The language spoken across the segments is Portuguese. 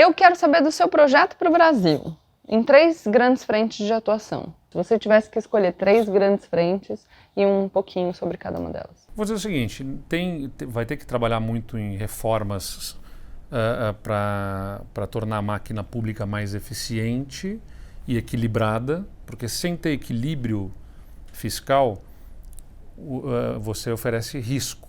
Eu quero saber do seu projeto para o Brasil, em 3 grandes frentes de atuação. Se você tivesse que escolher 3 grandes frentes e um pouquinho sobre cada uma delas. Vou dizer o seguinte, vai ter que trabalhar muito em reformas para tornar a máquina pública mais eficiente e equilibrada, porque sem ter equilíbrio fiscal, você oferece risco,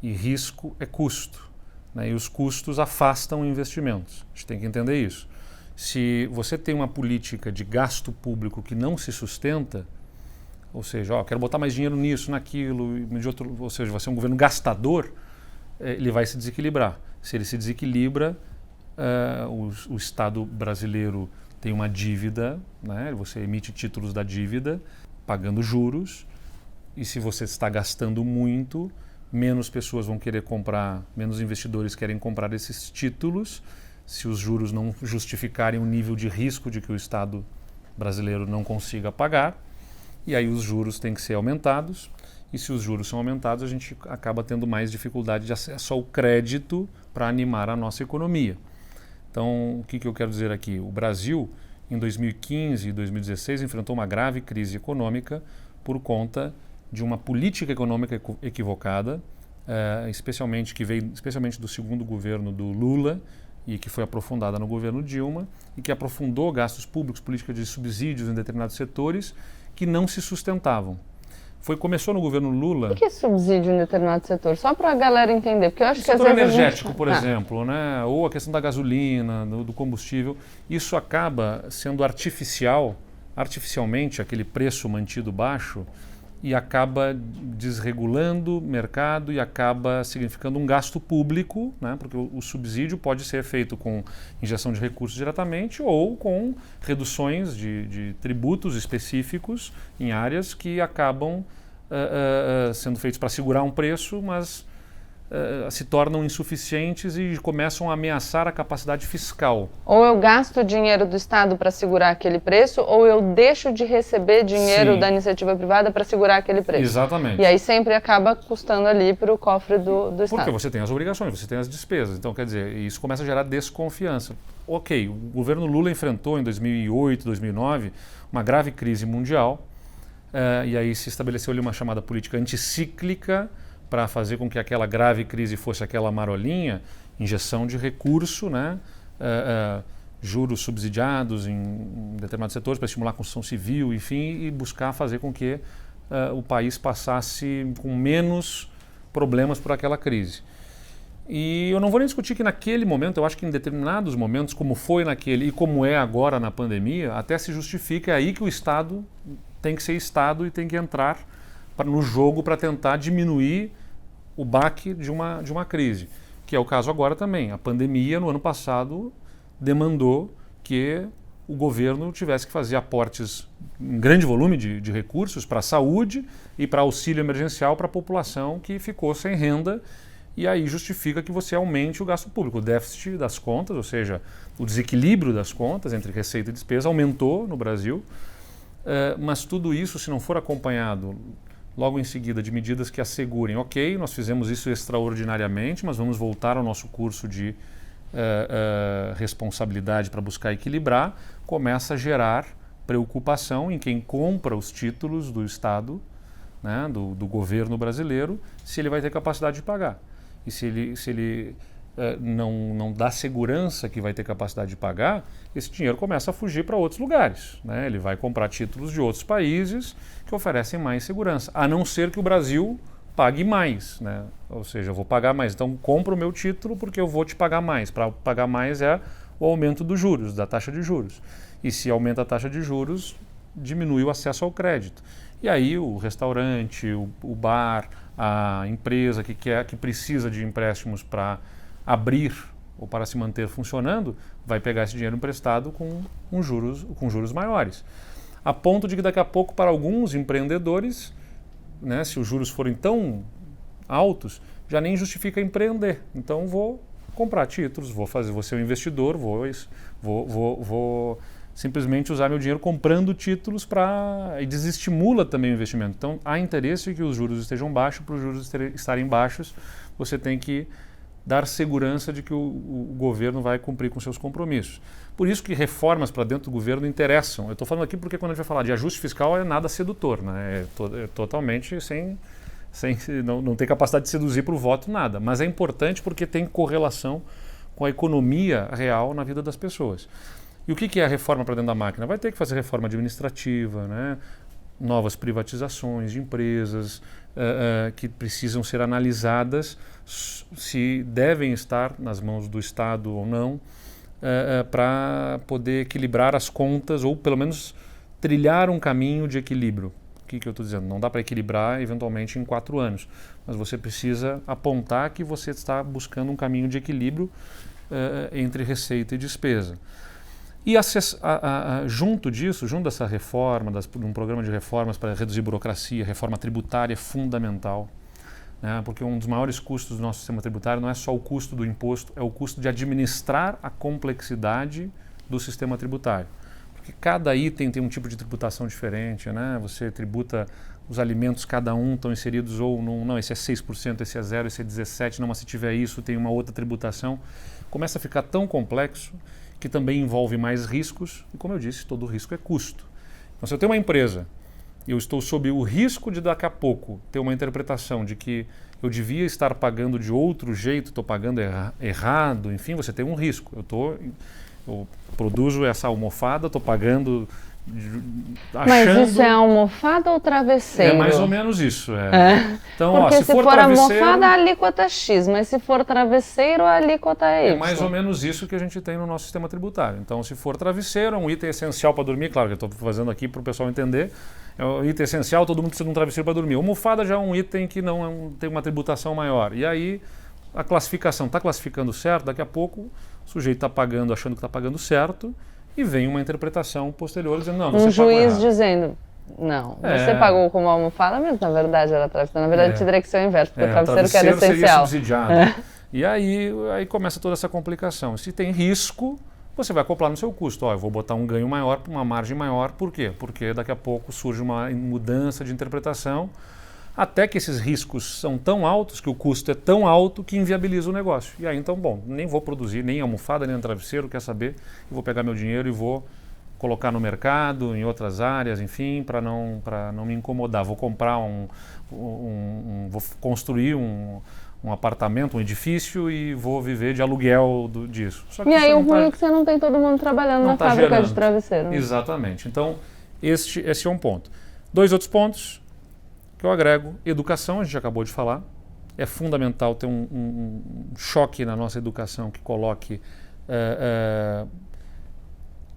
e risco é custo, né? E os custos afastam investimentos. A gente tem que entender isso. Se você tem uma política de gasto público que não se sustenta, ou seja, quero botar mais dinheiro nisso, naquilo, ou seja, vai ser um governo gastador, ele vai se desequilibrar. Se ele se desequilibra, o Estado brasileiro tem uma dívida, né? Você emite títulos da dívida, pagando juros, e se você está gastando muito, menos pessoas vão querer comprar, menos investidores querem comprar esses títulos, se os juros não justificarem o nível de risco de que o Estado brasileiro não consiga pagar, e aí os juros têm que ser aumentados, e se os juros são aumentados, a gente acaba tendo mais dificuldade de acesso ao crédito para animar a nossa economia. Então, o que eu quero dizer aqui? O Brasil, em 2015 e 2016, enfrentou uma grave crise econômica por conta de uma política econômica equivocada, especialmente do segundo governo do Lula, e que foi aprofundada no governo Dilma, e que aprofundou gastos públicos, política de subsídios em determinados setores que não se sustentavam. Começou no governo Lula... O que é subsídio em determinado setor? Só para a galera entender, porque eu acho que às vezes... O setor energético, por exemplo, né? Ou a questão da gasolina, do combustível, isso acaba sendo artificialmente, aquele preço mantido baixo, e acaba desregulando o mercado e acaba significando um gasto público, né? Porque o subsídio pode ser feito com injeção de recursos diretamente ou com reduções de tributos específicos em áreas que acabam sendo feitos para segurar um preço, mas se tornam insuficientes e começam a ameaçar a capacidade fiscal. Ou eu gasto dinheiro do Estado para segurar aquele preço, ou eu deixo de receber dinheiro da iniciativa privada para segurar aquele preço. Exatamente. E aí sempre acaba custando ali para o cofre do Estado. Porque você tem as obrigações, você tem as despesas. Então, quer dizer, isso começa a gerar desconfiança. Ok, o governo Lula enfrentou em 2008, 2009, uma grave crise mundial, e aí se estabeleceu ali uma chamada política anticíclica, para fazer com que aquela grave crise fosse aquela marolinha, injeção de recurso, né? Juros subsidiados em determinados setores para estimular a construção civil, enfim, e buscar fazer com que o país passasse com menos problemas por aquela crise. E eu não vou nem discutir que naquele momento, eu acho que em determinados momentos, como foi naquele e como é agora na pandemia, até se justifica, é aí que o Estado tem que ser Estado e tem que entrar no jogo para tentar diminuir o baque de uma crise, que é o caso agora também. A pandemia, no ano passado, demandou que o governo tivesse que fazer aportes em grande volume de recursos para a saúde e para auxílio emergencial para a população que ficou sem renda, e aí justifica que você aumente o gasto público. O déficit das contas, ou seja, o desequilíbrio das contas entre receita e despesa aumentou no Brasil, mas tudo isso, se não for acompanhado logo em seguida de medidas que assegurem, ok, nós fizemos isso extraordinariamente, mas vamos voltar ao nosso curso de responsabilidade para buscar equilibrar, começa a gerar preocupação em quem compra os títulos do Estado, né, do governo brasileiro, se ele vai ter capacidade de pagar. E se ele não dá segurança que vai ter capacidade de pagar, esse dinheiro começa a fugir para outros lugares, né? Ele vai comprar títulos de outros países que oferecem mais segurança, a não ser que o Brasil pague mais, né? Ou seja, eu vou pagar mais, então compra o meu título porque eu vou te pagar mais. Para pagar mais é o aumento dos juros, da taxa de juros. E se aumenta a taxa de juros, diminui o acesso ao crédito. E aí o restaurante, o bar, a empresa que precisa de empréstimos para abrir ou para se manter funcionando, vai pegar esse dinheiro emprestado com juros maiores. A ponto de que daqui a pouco, para alguns empreendedores, né, se os juros forem tão altos, já nem justifica empreender. Então vou comprar títulos, vou ser um investidor, vou simplesmente usar meu dinheiro comprando títulos e desestimula também o investimento. Então há interesse que os juros estejam baixos, para os juros estarem baixos, você tem que dar segurança de que o governo vai cumprir com seus compromissos. Por isso que reformas para dentro do governo interessam. Eu estou falando aqui porque quando a gente vai falar de ajuste fiscal é nada sedutor, né? É totalmente não tem capacidade de seduzir para o voto, nada. Mas é importante porque tem correlação com a economia real na vida das pessoas. E o que é a reforma para dentro da máquina? Vai ter que fazer reforma administrativa, né? Novas privatizações de empresas que precisam ser analisadas se devem estar nas mãos do Estado ou não, para poder equilibrar as contas ou pelo menos trilhar um caminho de equilíbrio. O que eu estou dizendo? Não dá para equilibrar eventualmente em 4 anos, mas você precisa apontar que você está buscando um caminho de equilíbrio entre receita e despesa. E junto disso, junto dessa reforma, de um programa de reformas para reduzir burocracia, reforma tributária é fundamental, né? Porque um dos maiores custos do nosso sistema tributário não é só o custo do imposto, é o custo de administrar a complexidade do sistema tributário. Porque cada item tem um tipo de tributação diferente, né? Você tributa os alimentos, cada um estão inseridos ou não, esse é 6%, esse é 0%, esse é 17%, não, mas se tiver isso tem uma outra tributação. Começa a ficar tão complexo que também envolve mais riscos, e como eu disse, todo risco é custo. Então, se eu tenho uma empresa e eu estou sob o risco de daqui a pouco ter uma interpretação de que eu devia estar pagando de outro jeito, estou pagando errado, enfim, você tem um risco. Eu produzo essa almofada, estou pagando achando... Mas isso é almofada ou travesseiro? É mais ou menos isso. Então, porque se for almofada, a alíquota é X, mas se for travesseiro, a alíquota é Y. É mais ou menos isso que a gente tem no nosso sistema tributário. Então, se for travesseiro, é um item essencial para dormir, claro que eu estou fazendo aqui para o pessoal entender, é um item essencial, todo mundo precisa de um travesseiro para dormir. Almofada já é um item que não tem uma tributação maior. E aí, a classificação está classificando certo, daqui a pouco o sujeito está pagando, achando que está pagando certo, e vem uma interpretação posterior dizendo, não, você pagou errado. Um juiz dizendo, não, você pagou como almofada, mas na verdade era travesseiro. Na verdade, teria que ser o inverso, porque o travesseiro que era essencial. Seria subsidiado. E aí começa toda essa complicação. Se tem risco, você vai acoplar no seu custo. Eu vou botar um ganho maior, uma margem maior. Por quê? Porque daqui a pouco surge uma mudança de interpretação, até que esses riscos são tão altos, que o custo é tão alto que inviabiliza o negócio. E aí então, nem vou produzir nem almofada, nem travesseiro, quer saber? Eu vou pegar meu dinheiro e vou colocar no mercado, em outras áreas, enfim, para não me incomodar. Vou comprar vou construir um apartamento, um edifício e vou viver de aluguel disso. Só que e aí o ruim é que você não tem todo mundo trabalhando na fábrica de travesseiro. Exatamente. Então, esse é um ponto. 2 outros pontos que eu agrego. Educação, a gente acabou de falar. É fundamental ter um choque na nossa educação que coloque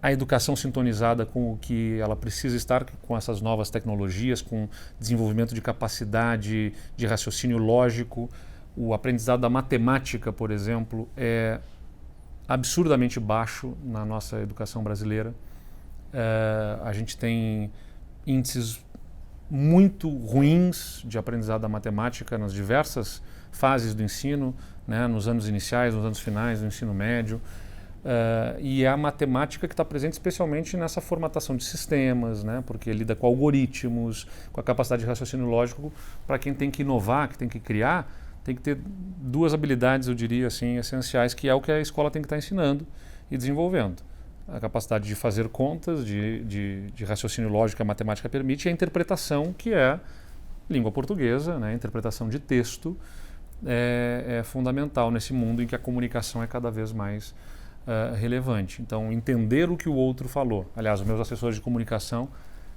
a educação sintonizada com o que ela precisa estar, com essas novas tecnologias, com desenvolvimento de capacidade de raciocínio lógico. O aprendizado da matemática, por exemplo, é absurdamente baixo na nossa educação brasileira. A gente tem índices muito ruins de aprendizado da matemática nas diversas fases do ensino, né, nos anos iniciais, nos anos finais do ensino médio. E é a matemática que está presente especialmente nessa formatação de sistemas, né, porque lida com algoritmos, com a capacidade de raciocínio lógico. Para quem tem que inovar, que tem que criar, tem que ter 2 habilidades, eu diria assim, essenciais, que é o que a escola tem que estar ensinando e desenvolvendo. A capacidade de fazer contas, de raciocínio lógico que a matemática permite, e a interpretação, que é língua portuguesa, né? A interpretação de texto é fundamental nesse mundo em que a comunicação é cada vez mais relevante. Então, entender o que o outro falou. Aliás, os meus assessores de comunicação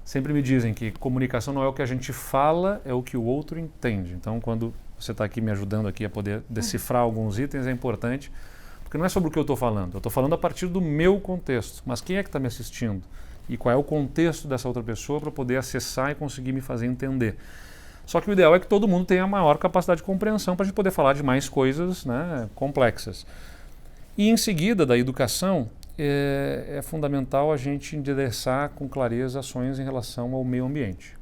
sempre me dizem que comunicação não é o que a gente fala, é o que o outro entende. Então, quando você está aqui me ajudando aqui a poder decifrar alguns itens, é importante, porque não é sobre o que eu estou falando. Eu estou falando a partir do meu contexto. Mas quem é que está me assistindo? E qual é o contexto dessa outra pessoa para poder acessar e conseguir me fazer entender? Só que o ideal é que todo mundo tenha a maior capacidade de compreensão para a gente poder falar de mais coisas, né, complexas. E em seguida, da educação, é fundamental a gente endereçar com clareza ações em relação ao meio ambiente.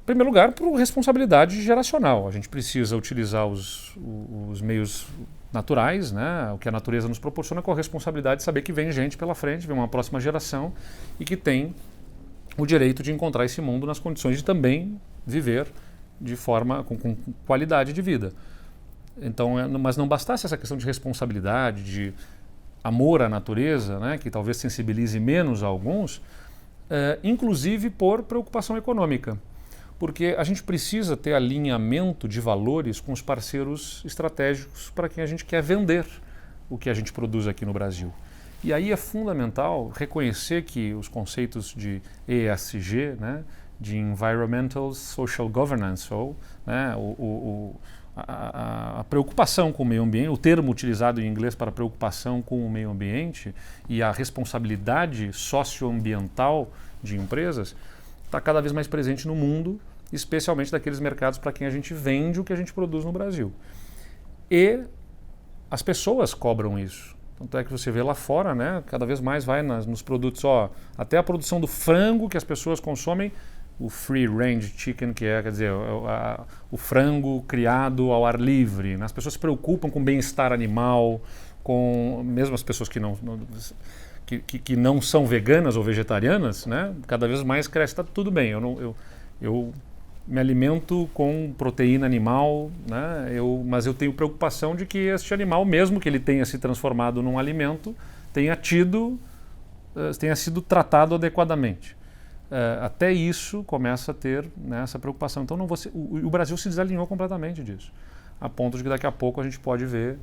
Em primeiro lugar, por responsabilidade geracional. A gente precisa utilizar os meios naturais, né, o que a natureza nos proporciona, com a responsabilidade de saber que vem gente pela frente, vem uma próxima geração e que tem o direito de encontrar esse mundo nas condições de também viver de forma com qualidade de vida. Então, mas não bastasse essa questão de responsabilidade, de amor à natureza, né, que talvez sensibilize menos a alguns, inclusive por preocupação econômica. Porque a gente precisa ter alinhamento de valores com os parceiros estratégicos para quem a gente quer vender o que a gente produz aqui no Brasil. E aí é fundamental reconhecer que os conceitos de ESG, né, de Environmental Social Governance, ou né, a preocupação com o meio ambiente, o termo utilizado em inglês para preocupação com o meio ambiente e a responsabilidade socioambiental de empresas está cada vez mais presente no mundo, especialmente daqueles mercados para quem a gente vende o que a gente produz no Brasil. E as pessoas cobram isso. Tanto é que você vê lá fora, né, cada vez mais vai nos produtos, até a produção do frango que as pessoas consomem, o free range chicken, que é, quer dizer, o frango criado ao ar livre. Né? As pessoas se preocupam com o bem-estar animal, com mesmo as pessoas que não são veganas ou vegetarianas, né? Cada vez mais cresce, está tudo bem. Eu me alimento com proteína animal, né? Mas eu tenho preocupação de que este animal, mesmo que ele tenha se transformado num alimento, tenha sido tratado adequadamente. Até isso começa a ter, né, essa preocupação. Então o Brasil se desalinhou completamente disso, a ponto de que daqui a pouco a gente pode ver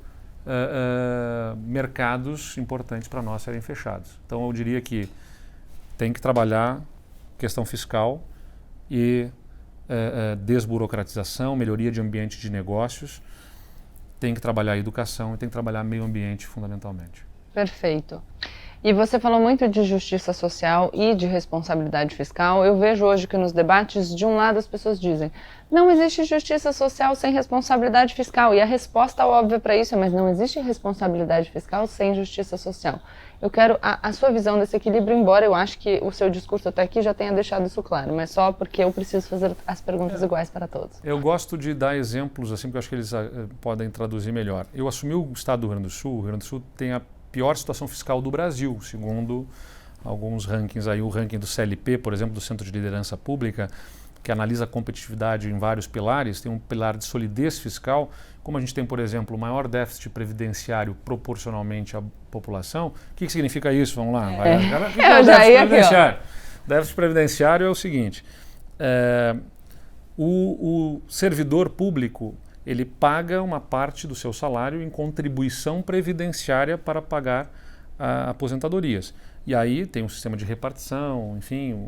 mercados importantes para nós serem fechados. Então eu diria que tem que trabalhar questão fiscal e desburocratização, melhoria de ambiente de negócios, tem que trabalhar a educação e tem que trabalhar meio ambiente fundamentalmente. Perfeito. E você falou muito de justiça social e de responsabilidade fiscal. Eu vejo hoje que nos debates, de um lado as pessoas dizem: não existe justiça social sem responsabilidade fiscal. E a resposta óbvia para isso é: mas não existe responsabilidade fiscal sem justiça social. Eu quero a sua visão desse equilíbrio, embora eu acho que o seu discurso até aqui já tenha deixado isso claro, mas só porque eu preciso fazer as perguntas iguais para todos. Eu gosto de dar exemplos assim, porque eu acho que eles podem traduzir melhor. Eu assumi o estado do Rio Grande do Sul. O Rio Grande do Sul tem a pior situação fiscal do Brasil, segundo alguns rankings aí, o ranking do CLP, por exemplo, do Centro de Liderança Pública, que analisa a competitividade em vários pilares, tem um pilar de solidez fiscal, como a gente tem, por exemplo, o maior déficit previdenciário proporcionalmente à população. O que significa isso? Vamos lá. Eu já ia aqui, Déficit previdenciário é o seguinte, o servidor público, ele paga uma parte do seu salário em contribuição previdenciária para pagar aposentadorias. E aí tem um sistema de repartição, enfim,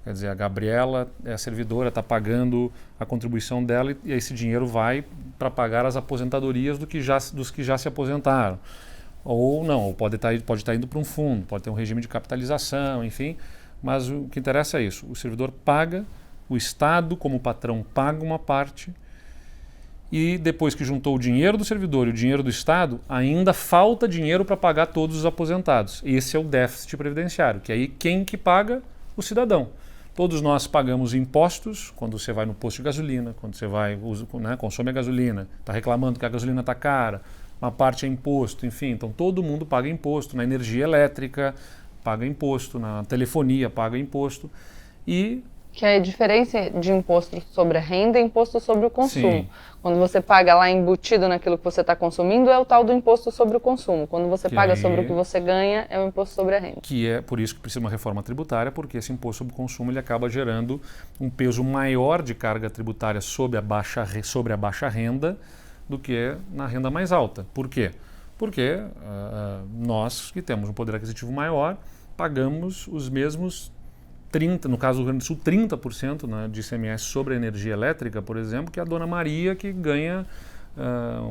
quer dizer, a Gabriela é a servidora, está pagando a contribuição dela e esse dinheiro vai para pagar as aposentadorias dos que já se aposentaram. Ou não, ou pode estar indo para um fundo, pode ter um regime de capitalização, enfim, mas o que interessa é isso, o servidor paga, o Estado como patrão paga uma parte, e depois que juntou o dinheiro do servidor e o dinheiro do Estado, ainda falta dinheiro para pagar todos os aposentados. Esse é o déficit previdenciário, que aí quem que paga? O cidadão. Todos nós pagamos impostos quando você vai no posto de gasolina, quando você vai, consome a gasolina, está reclamando que a gasolina está cara, uma parte é imposto, enfim, então todo mundo paga imposto, na energia elétrica paga imposto, na telefonia paga imposto e... Que é a diferença de imposto sobre a renda e imposto sobre o consumo. Sim. Quando você paga lá embutido naquilo que você está consumindo, é o tal do imposto sobre o consumo. Quando você paga sobre o que você ganha, é o imposto sobre a renda. Que é por isso que precisa de uma reforma tributária, porque esse imposto sobre o consumo ele acaba gerando um peso maior de carga tributária sobre a baixa renda do que na renda mais alta. Por quê? Porque nós, que temos um poder aquisitivo maior, pagamos os mesmos 30%, no caso do Rio Grande do Sul, 30%, né, de ICMS sobre a energia elétrica, por exemplo, que é a dona Maria, que ganha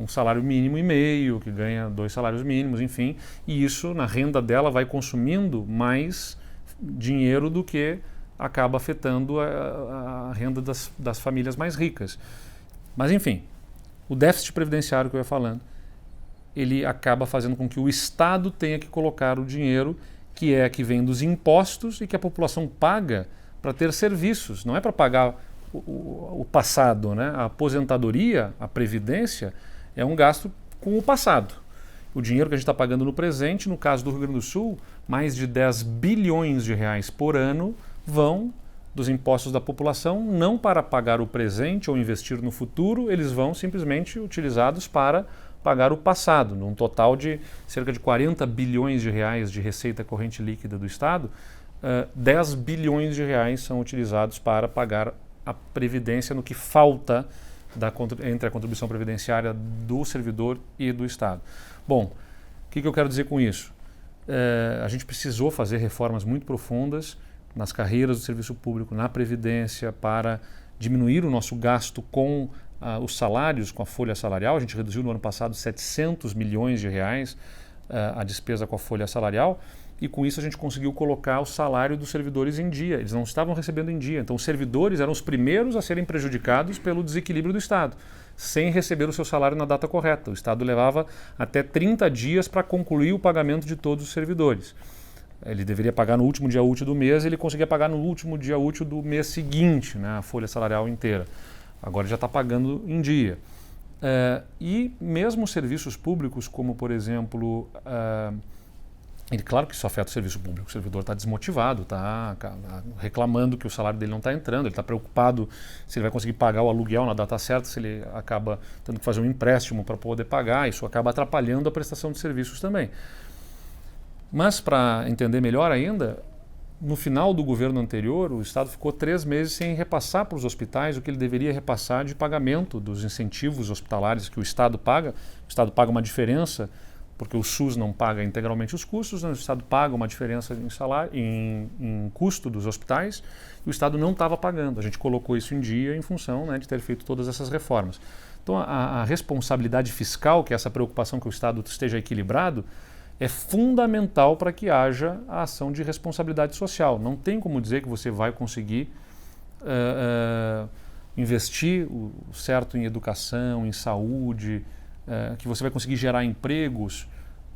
um salário mínimo e meio, que ganha 2 salários mínimos, enfim, e isso na renda dela vai consumindo mais dinheiro do que acaba afetando a renda das famílias mais ricas. Mas enfim, o déficit previdenciário que eu ia falando, ele acaba fazendo com que o Estado tenha que colocar o dinheiro que vem dos impostos e que a população paga para ter serviços, não é para pagar o passado, né? A aposentadoria, a previdência, é um gasto com o passado. O dinheiro que a gente está pagando no presente, no caso do Rio Grande do Sul, mais de 10 bilhões de reais por ano vão dos impostos da população, não para pagar o presente ou investir no futuro, eles vão simplesmente utilizados para pagar o passado. Num total de cerca de 40 bilhões de reais de receita corrente líquida do Estado, 10 bilhões de reais são utilizados para pagar a previdência no que falta entre a contribuição previdenciária do servidor e do Estado. Bom, o que eu quero dizer com isso? A gente precisou fazer reformas muito profundas nas carreiras do serviço público, na previdência, para diminuir o nosso gasto com os salários, com a folha salarial. A gente reduziu no ano passado 700 milhões de reais a despesa com a folha salarial, e com isso a gente conseguiu colocar o salário dos servidores em dia. Eles não estavam recebendo em dia. Então os servidores eram os primeiros a serem prejudicados pelo desequilíbrio do Estado, sem receber o seu salário na data correta. O Estado levava até 30 dias para concluir o pagamento de todos os servidores. Ele deveria pagar no último dia útil do mês, ele conseguia pagar no último dia útil do mês seguinte, né, a folha salarial inteira. Agora já está pagando em dia. E mesmo serviços públicos, como por exemplo, claro que isso afeta o serviço público, o servidor está desmotivado, está reclamando que o salário dele não está entrando, ele está preocupado se ele vai conseguir pagar o aluguel na data certa, se ele acaba tendo que fazer um empréstimo para poder pagar, isso acaba atrapalhando a prestação de serviços também. Mas, para entender melhor ainda, no final do governo anterior, o Estado ficou 3 meses sem repassar para os hospitais o que ele deveria repassar de pagamento dos incentivos hospitalares que o Estado paga. O Estado paga uma diferença, porque o SUS não paga integralmente os custos, o Estado paga uma diferença em salário, em custo dos hospitais, e o Estado não estava pagando. A gente colocou isso em dia em função, né, de ter feito todas essas reformas. Então, a responsabilidade fiscal, que é essa preocupação que o Estado esteja equilibrado, é fundamental para que haja a ação de responsabilidade social. Não tem como dizer que você vai conseguir investir o certo em educação, em saúde, que você vai conseguir gerar empregos,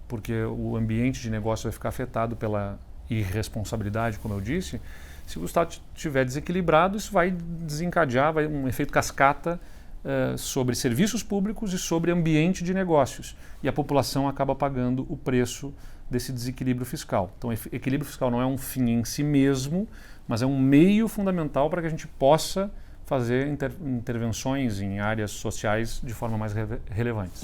porque o ambiente de negócio vai ficar afetado pela irresponsabilidade, como eu disse. Se o Estado estiver desequilibrado, isso vai desencadear um efeito cascata sobre serviços públicos e sobre ambiente de negócios. E a população acaba pagando o preço desse desequilíbrio fiscal. Então, equilíbrio fiscal não é um fim em si mesmo, mas é um meio fundamental para que a gente possa fazer intervenções em áreas sociais de forma mais relevantes.